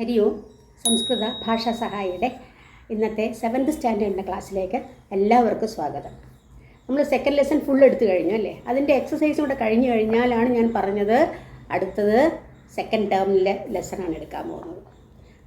ഹരി ഓം. സംസ്കൃത ഭാഷാ സഹായിയുടെ ഇന്നത്തെ 7th സ്റ്റാൻഡേർഡിൻ്റെ ക്ലാസ്സിലേക്ക് എല്ലാവർക്കും സ്വാഗതം. നമ്മൾ സെക്കൻഡ് ലെസൺ ഫുൾ എടുത്തു കഴിഞ്ഞു അല്ലേ? അതിൻ്റെ എക്സസൈസും കൂടെ കഴിഞ്ഞു കഴിഞ്ഞാലാണ് ഞാൻ പറഞ്ഞത് അടുത്തത് സെക്കൻഡ് ടേമിലെ ലെസണാണ് എടുക്കാൻ പോകുന്നത്.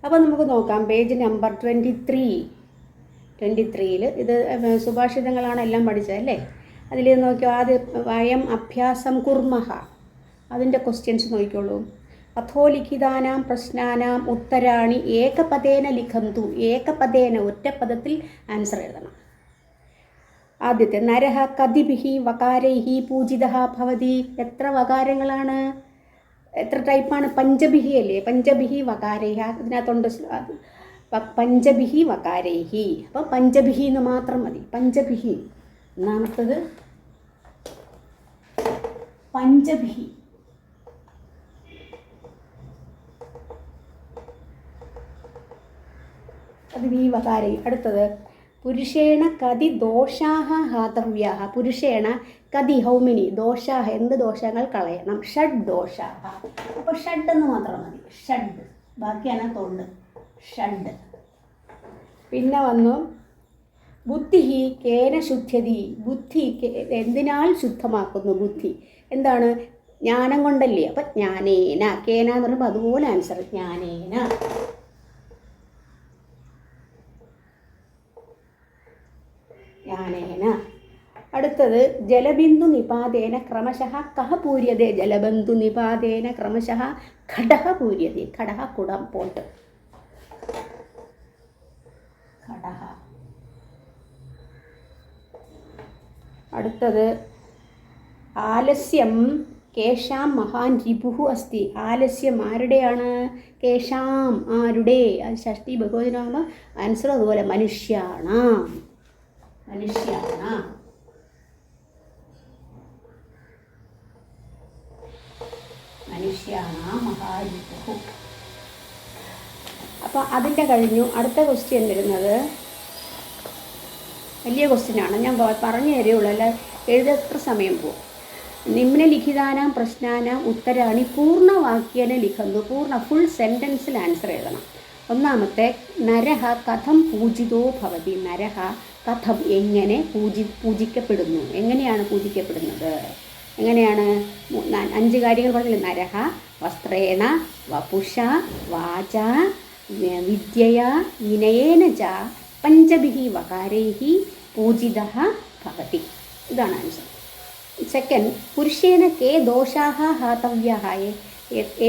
അപ്പോൾ നമുക്ക് നോക്കാം. പേജ് നമ്പർ 23-ൽ ഇത് സുഭാഷിതങ്ങളാണ് എല്ലാം പഠിച്ചത് അല്ലേ? അതിൽ നോക്കിയോ, ആദ്യം വയം അഭ്യാസം കുർമഹ, അതിൻ്റെ ക്വസ്റ്റ്യൻസ് നോക്കിക്കോളൂ. അഥോലിഖിതാനാം പ്രശ്നാനാം ഉത്തരാണി ഏകപദേന ലിഖന്തു. ഏകപദേന, ഒറ്റ പദത്തിൽ ആൻസർ എഴുതണം. ആദ്യത്തെ നരഹ കതിഭിഹി വകാരൈഹി പൂജിതഃ ഭവതി. എത്ര വകാരങ്ങളാണ്, എത്ര ടൈപ്പാണ്? പഞ്ചഭിഹി അല്ലേ? പഞ്ചഭിഹി വകാരൈഹ, ഇതിനകത്തുണ്ട് പഞ്ചഭിഹി വകാരൈഹി. അപ്പോൾ പഞ്ചഭിഹി എന്ന് മാത്രം മതി. പഞ്ചഭിഹി. ഒന്നാമത്തത് പഞ്ചഭിഹി. അത് വി വകാരൈ. അടുത്തത് പുരുഷേണ കതി ദോഷാഹ ഹാതവ്യാഹ. പുരുഷേണ കതി, ഹൗ മെനി, ദോഷാഹ, എന്ത് ദോഷങ്ങൾ കളയണം? ഷഡ് ദോഷാഹ. അപ്പോൾ ഷഡ് എന്ന് മാത്രം മതി. ഷഡ്, ബാക്കിയാണ് തൊണ്ട്. ഷഡ്. പിന്നെ വന്നു ബുദ്ധി കേന ശുദ്ധ്യതി. ബുദ്ധി എന്തിനാൽ ശുദ്ധമാക്കുന്നു? ബുദ്ധി എന്താണ്? ജ്ഞാനം കൊണ്ടല്ലേ. അപ്പം ജ്ഞാനേന. കേന എന്ന് പറയുമ്പോൾ അതുപോലെ ആൻസർ ജ്ഞാനേന. ജ്ഞാനേന. അടുത്തത് ജലബിന്ദു നിപാതേന ക്രമശഃ കഹ പൂര്യതേ. ജലബിന്ദു നിപാതേന ക്രമശഃ ഘടഃ പൂര്യതേ. ഘടഃ കുടം, പോട്ട്. ഘടഃ. അടുത്തത് ആലസ്യം കേശാം മഹാൻ രിപുഃ അസ്തി. ആലസ്യം ആരുടെയാണ്? കേശാം, ആരുടെ? അത് ഷഷ്ടി ബഹുവചനമാകുമ്പോൾ ആൻസർ അതുപോലെ മനുഷ്യാണാം. മനുഷ്യാണാം. മനുഷ്യാണാം മഹാരിപുഃ. അപ്പോൾ അതിൻ്റെ കഴിഞ്ഞു. അടുത്ത ക്വസ്റ്റ്യൻ വരുന്നത് വലിയ ക്വസ്റ്റ്യനാണ്. ഞാൻ പറഞ്ഞു തരുള്ളൂ, അല്ല എഴുതത്ര സമയം പോകും. നിമ്നലിഖിതാനാം പ്രശ്നാനാം ഉത്തരാണി പൂർണ്ണവാക്യേന ലിഖന്തു. പൂർണ്ണ ഫുൾ സെൻറ്റൻസിൽ ആൻസർ എഴുതണം. ഒന്നാമത്തെ നരഹ കഥം പൂജിതോ ഭവതി. നരഹ കഥം, എങ്ങനെ പൂജിക്കപ്പെടുന്നു? എങ്ങനെയാണ് പൂജിക്കപ്പെടുന്നത്? എങ്ങനെയാണ്? 5 കാര്യങ്ങൾ പറഞ്ഞില്ലേ? നരഹ വസ്ത്രേണ വപുഷ വാച വിദ്യയാ വിനയേന ച പഞ്ചഭിഹി വകാരൈഹി പൂജിതഃ ഭവതി. ഇതാണ് ആൻസർ. സെക്കൻഡ്, പുരുഷേണ കേ ദോഷാഹ ഹാതവ്യാഹ.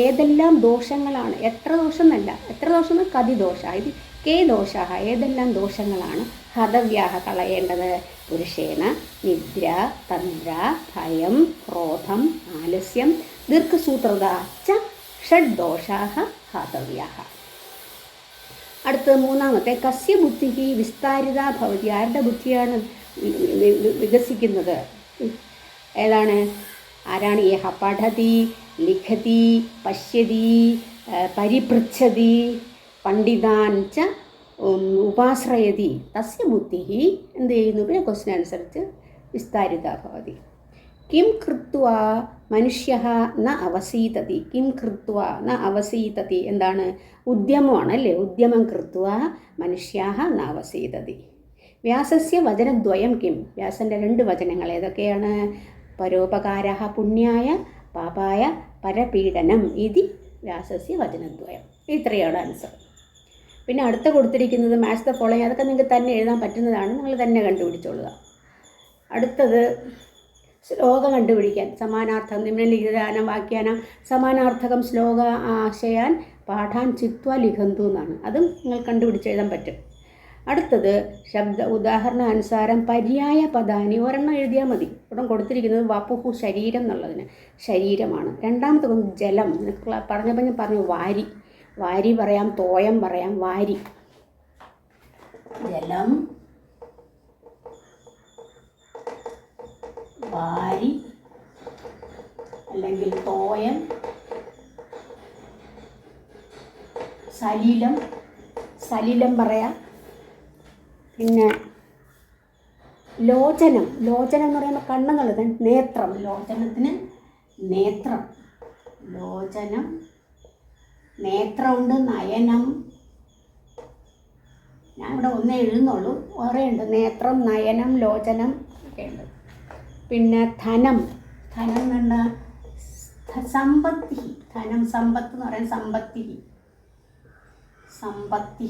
ഏതെല്ലാം ദോഷങ്ങളാണ്? എത്ര ദോഷം എന്നല്ല, എത്ര ദോഷം? കതി ദോഷ. ഇത് കേ ദോഷാഹ, ഏതെല്ലാം ദോഷങ്ങളാണ് ഹതവ്യാഹ, കളയേണ്ടത്? പുരുഷേണ നിദ്ര, തന്ദ്ര, ഭയം, ക്രോധം, ആലസ്യം, ദീർഘസൂത്രത ച ഷഡ് ദോഷാഹ ഹാതവ്യാഹ. അടുത്തത് മൂന്നാമത്തെ കസ്യ ബുദ്ധി വിസ്താരിത ഭവതി. ആരുടെ ബുദ്ധിയാണ് വികസിക്കുന്നത്? ഏതാണ്? ആരാണ്? യഹ പഠതി ലിഖതി പശ്യതി പരിപൃച്ഛതി പണ്ഡിതാൻ ച ഉപാശ്രയതി തസ്യ ബുദ്ധി എന്ത് ചെയ്യുന്നു? പിന്നെ ക്വസ്റ്റ്യൻ അനുസരിച്ച് വിസ്താരിത ഭവതി. കിം കൃത്വാ മനുഷ്യഃ ന അവസീതതി. കിം കൃത്വാ ന അവസീതതി എന്താണ്? ഉദ്യമമാണ് അല്ലേ? ഉദ്യമം കൃത്വാ മനുഷ്യാഃ ന അവസീതതി. വ്യാസസ്യ വചനദ്വയം കിം. വ്യാസൻ്റെ 2 വചനങ്ങൾ ഏതൊക്കെയാണ്? പരോപകാരഃ പുണ്യായ പാപായ പരപീഡനം ഇതി വ്യാസസ്യ വചനദ്വയം. ഇത്രയാണ് ആൻസർ. പിന്നെ അടുത്ത കൊടുത്തിരിക്കുന്നത് മാച്ച് ദ ഫോളോയിങ്. അതൊക്കെ നിങ്ങൾക്ക് തന്നെ എഴുതാൻ പറ്റുന്നതാണ്, നിങ്ങൾ തന്നെ കണ്ടുപിടിച്ചോളുക. അടുത്തത് ശ്ലോകം കണ്ടുപിടിക്കാൻ. സമാനാർത്ഥം നിമ്നലിഖിതാനാം വാക്യാനാം സമാനാർത്ഥകം ശ്ലോക ആശയാൻ പാഠാൻ ചിത്വാ ലിഖന്തു എന്നാണ്. അതും നിങ്ങൾ കണ്ടുപിടിച്ചെഴുതാൻ പറ്റും. അടുത്തത് ശബ്ദ ഉദാഹരണാനുസാരം പര്യായ പദാനി. ഒരെണ്ണം എഴുതിയാൽ മതി. ഇവിടെ കൊടുത്തിരിക്കുന്നത് വപുഹു, ശരീരം എന്നുള്ളതിന് ശരീരമാണ്. രണ്ടാമത്തെ ജലം. പറഞ്ഞപ്പോൾ ഞാൻ പറഞ്ഞു വാരി. വാരി പറയാം, തോയം പറയാം. വാരി, ജലം, വാരി അല്ലെങ്കിൽ തോയം, സലിലം. സലിലം പറയാം. പിന്നെ ലോചനം. ലോചനം എന്ന് പറയുമ്പോൾ കണ്ണെന്നുള്ളത് നേത്രം. ലോചനത്തിന് നേത്രം. ലോചനം നേത്രമുണ്ട്, നയനം, ഞാൻ ഇവിടെ ഒന്നേ എഴുതുന്നുള്ളൂ, വേറെ ഉണ്ട്. നേത്രം, നയനം, ലോചനം ഒക്കെ ഉണ്ട്. പിന്നെ ധനം, ധനം എന്ന് പറഞ്ഞാൽ സമ്പത്തി. ധനം സമ്പത്ത് എന്ന് പറയാൻ സമ്പത്തി, സമ്പത്തി,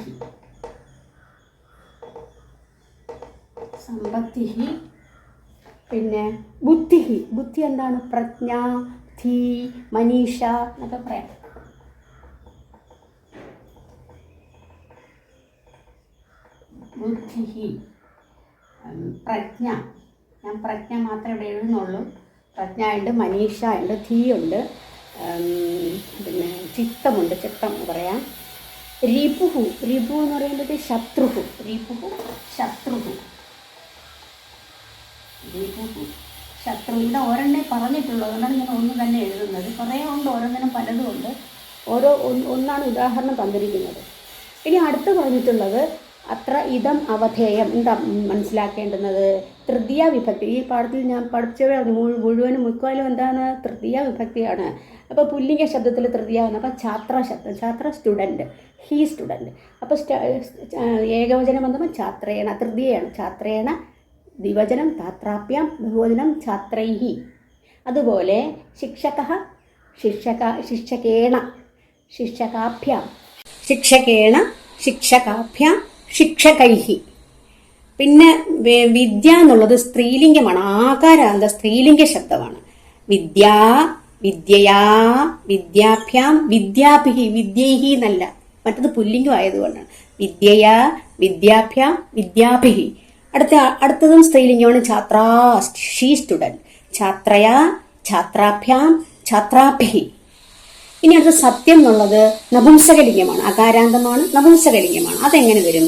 സമ്പത്തി. പിന്നെ ബുദ്ധി, ബുദ്ധി എന്താണ്? പ്രജ്ഞ, ധീ, മനീഷ എന്നൊക്കെ പറയാം. ബുദ്ധി, പ്രജ്ഞ, ഞാൻ പ്രജ്ഞ മാത്രമേ ഇവിടെ എഴുതുന്നുള്ളൂ. പ്രജ്ഞ ഉണ്ട്, മനീഷ ഉണ്ട്, ധീ ഉണ്ട്, പിന്നെ ചിത്തമുണ്ട്, ചിത്തം എന്ന് പറയാം. റിപുഹു, റിപു എന്ന് പറയുന്നത് ശത്രുഹു, റിപുഹു ശത്രുഹു, റിപുഹു ശത്രു. ഇവിടെ ഒരെണ്ണേ പറഞ്ഞിട്ടുള്ളൂ, അതുകൊണ്ടാണ് ഞാൻ ഒന്ന് തന്നെ എഴുതുന്നത്. കുറേ ഉണ്ട്, ഓരോന്നിനും പലതും ഉണ്ട്. ഒന്നാണ് ഉദാഹരണം തന്നിരിക്കുന്നത്. ഇനി അടുത്ത് പറഞ്ഞിട്ടുള്ളത് അത്ര ഇതം അവധേയം. എന്താ മനസ്സിലാക്കേണ്ടുന്നത്? തൃതീയ വിഭക്തി. ഈ പാഠത്തിൽ ഞാൻ പഠിച്ചത് മുഴുവനും മുക്കാലും എന്താണ്? തൃതീയ വിഭക്തിയാണ്. അപ്പോൾ പുല്ലിംഗ ശബ്ദത്തിൽ തൃതീയ വന്നു. അപ്പോൾ ഛാത്ര ശബ്ദം, ഛാത്ര സ്റ്റുഡൻറ്റ്, ഹീ സ്റ്റുഡൻറ്റ്. അപ്പോൾ ഏകവചനം വന്നപ്പോൾ ഛാത്രേണ, തൃതീയാണ്. ഛാത്രേണ, ദ്വിവചനം ഛാത്രാഭ്യാം, ബഹുവചനം ഛാത്രൈഹി. അതുപോലെ ശിക്ഷകഃ, ശിക്ഷകേണ, ശിക്ഷകാഭ്യാം, ശിക്ഷകേണ, ശിക്ഷകാഭ്യാം, ശിക്ഷകൈഹി. പിന്നെ വിദ്യ എന്നുള്ളത് സ്ത്രീലിംഗമാണ്, ആകാരാന്ത സ്ത്രീലിംഗ ശബ്ദമാണ്. വിദ്യ, വിദ്യയാ, വിദ്യാഭ്യാം, വിദ്യാഭിഹി, വിദ്യൈഹി എന്നല്ല, മറ്റത് പുല്ലിംഗം ആയതുകൊണ്ടാണ്. വിദ്യയാ, വിദ്യാഭ്യാം, വിദ്യാഭിഹി. അടുത്തതും സ്ത്രീലിംഗമാണ്. ഛാത്രാ, ഷീ സ്റ്റുഡൻറ്റ്. ഛാത്രയാ, ഛാത്രാഭ്യാം, ഛാത്രാഭിഹി. ഇനി അടുത്ത സത്യം എന്നുള്ളത് നപുംസകലിംഗമാണ്, അകാരാന്തമാണ്, നപുംസകലിംഗമാണ്. അതെങ്ങനെ വരും?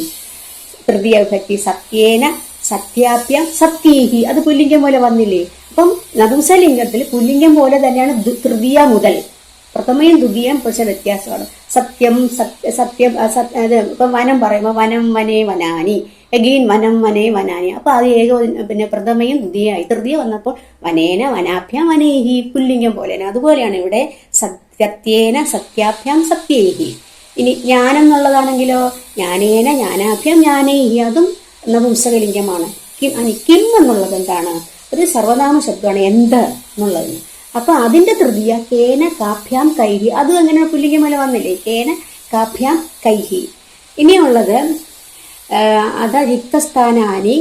തൃതീയ വിഭക്തി സത്യേന, സത്യാഭ്യാം, സത്യേഹി. അത് പുല്ലിംഗം പോലെ വന്നില്ലേ? അപ്പം നപുംസകലിംഗത്തിൽ പുല്ലിംഗം പോലെ തന്നെയാണ് തൃതീയ മുതൽ. പ്രഥമയും ദ്വിതീയം പക്ഷെ വ്യത്യാസമാണ്. സത്യം, സത്യം, ഇപ്പം വനം പറയുമ്പോൾ വനം, വനേ, വനാനി. എഗെയിൻ വനം, വനേ, വനാനി. അപ്പോൾ അത് പിന്നെ പ്രഥമയും ദ്വിതീയമായി. തൃതീയ വന്നപ്പോൾ വനേന, വനാഭ്യാം, വനേഹി, പുല്ലിംഗം പോലെയാണ്. അതുപോലെയാണ് ഇവിടെ സത്യേന, സത്യാഭ്യാം, സത്യേഹി. ഇനി ജ്ഞാനം എന്നുള്ളതാണെങ്കിലോ ജ്ഞാനേന, ജ്ഞാനാഭ്യാം, ജ്ഞാനേഹി. അതും നപുംസകലിംഗമാണ്. കിം എന്നുള്ളത് എന്താണ്? ഒരു സർവനാമ ശബ്ദമാണ്, എന്ത് എന്നുള്ളതിന്. അപ്പൊ അതിന്റെ തൃതീയ കേന, കാഭ്യാം, കൈഹി. അതും അങ്ങനെ പുല്ലിംഗം പോലെ വന്നില്ലേ? കേന, കാഭ്യാം, കൈഹി. ഇനിയുള്ളത് അത റിക്തസ്ഥാനാനി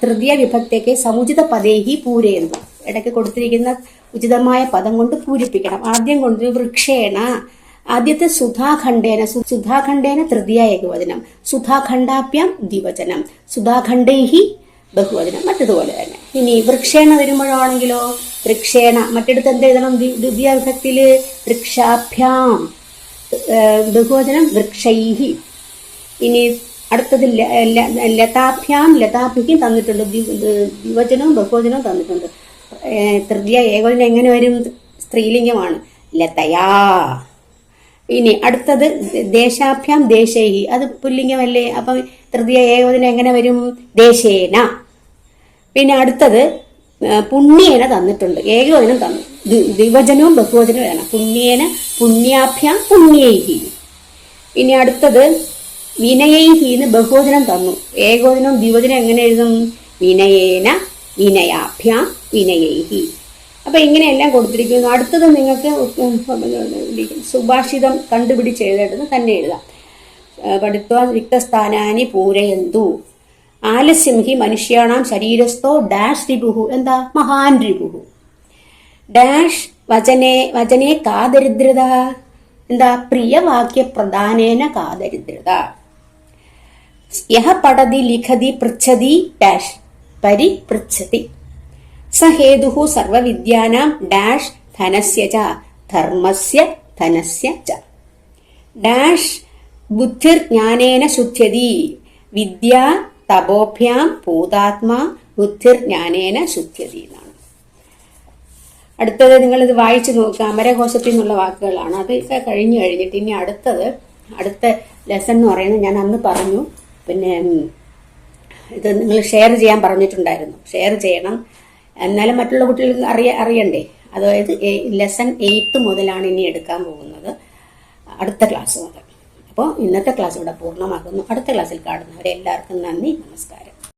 തൃതീയ വിഭക്തിക്ക് സമുചിത പദേഹി പൂരയന്തു. ഇടയ്ക്ക് കൊടുത്തിരിക്കുന്ന ഉചിതമായ പദം കൊണ്ട് പൂരിപ്പിക്കണം. ആദ്യം കൊണ്ട് വൃക്ഷേണ, ആദ്യത്തെ സുധാഖണ്ഡേന, സുധാഖണ്ഡേന തൃതീയ ഏകവചനം, സുധാഖണ്ഡാഭ്യാം ദ്വിവചനം, സുധാഖണ്ഡൈഹി ബഹുവചനം, മറ്റതുപോലെ തന്നെ. ഇനി വൃക്ഷേണ വരുമ്പോഴാണെങ്കിലോ വൃക്ഷേണ, മറ്റിടത്ത് എന്ത് എഴുതണം? ദ്വിതീയ വിഭക്തിയില് വൃക്ഷാഭ്യാം, ബഹുവചനം വൃക്ഷൈഹി. ഇനി അടുത്തത് ലതാഭ്യാം, ലതാഭിക്കും തന്നിട്ടുണ്ട്, ദ്വിവചനവും ബഹുവചനവും തന്നിട്ടുണ്ട്. തൃതീയ ഏകവചനം എങ്ങനെ വരും? സ്ത്രീലിംഗമാണ്, ലതയാ. ഇനി അടുത്തത് ദേശാഭ്യാം, ദേശൈഹി. അത് പുല്ലിംഗമല്ലേ? അപ്പം തൃതീയ ഏകവചനം എങ്ങനെ വരും? ദേശേന. പിന്നെ അടുത്തത് പുണ്യേന തന്നിട്ടുണ്ട്, ഏകവചനം തന്നു, ദ്വിവചനവും ബഹുവചനവും വേണം. പുണ്യേന, പുണ്യാഭ്യാം, പുണ്യൈഹി. ഇനി അടുത്തത് വിനയൈഹിന്ന് ബഹുവചനം തന്നു, ഏകവചനവും ദ്വിവചനം എങ്ങനെ എഴുതും? വിനയേന, വിനയാഭ്യാം, വിനയൈഹി. അപ്പൊ ഇങ്ങനെയെല്ലാം കൊടുത്തിരിക്കുന്നു. അടുത്തത് നിങ്ങൾക്ക് സുഭാഷിതം കണ്ടുപിടിച്ച് എഴുതേണ്ടത് തന്നെ എഴുതാം. പഠിത്വ റിക്തസ്ഥാനാനി പൂരയന്തു. ആലസ്യം ഹി മനുഷ്യാണാം ശരീരസ്ഥോ ഡാഷ് രിപുഹു. എന്താ? മഹാൻ രിപുഹു. ഡാഷ് വചനേ കാദരിദ്രത. എന്താ? പ്രിയവാക്യ പ്രധാനേന കാദരിദ്രത. യഹ പഠതി ലിഖതി പൃച്ഛതി ഡാഷ് പരിപൃച്ഛതി. സഹേതുഹു സർവവിദ്യാനാം ഡാഷ് ധനസ്യ ച ധർമ്മസ്യ ധനസ്യ ച. ഡാഷ് ബുദ്ധിർ ജ്ഞാനേന ശുദ്ധ്യതി. വിദ്യ തപോഭ്യാം ഭൂതാത്മാ ബുദ്ധിർ ജ്ഞാനേന ശുദ്ധ്യതി എന്നാണ്. അടുത്തത് നിങ്ങളിത് വായിച്ചു നോക്കുക. അമരകോശത്തിൽ നിന്നുള്ള വാക്കുകളാണ്. അത് കഴിഞ്ഞിട്ട് ഇനി അടുത്ത ലെസൺ എന്ന് പറയുന്നത് ഞാൻ അന്ന് പറഞ്ഞു. പിന്നെ ഇത് നിങ്ങൾ ഷെയർ ചെയ്യാൻ പറഞ്ഞിട്ടുണ്ടായിരുന്നു. ഷെയർ ചെയ്യണം, എന്നാലും മറ്റുള്ള കുട്ടികൾക്ക് അറിയണ്ടേ. അതായത് ലെസൺ 8 മുതലാണ് ഇനി എടുക്കാൻ പോകുന്നത്. അടുത്ത ക്ലാസ് മുതൽ. അപ്പോൾ ഇന്നത്തെ ക്ലാസ് ഇവിടെ പൂർണ്ണമാകുന്നു. അടുത്ത ക്ലാസ്സിൽ കാണുന്നവരെ എല്ലാവർക്കും നന്ദി, നമസ്കാരം.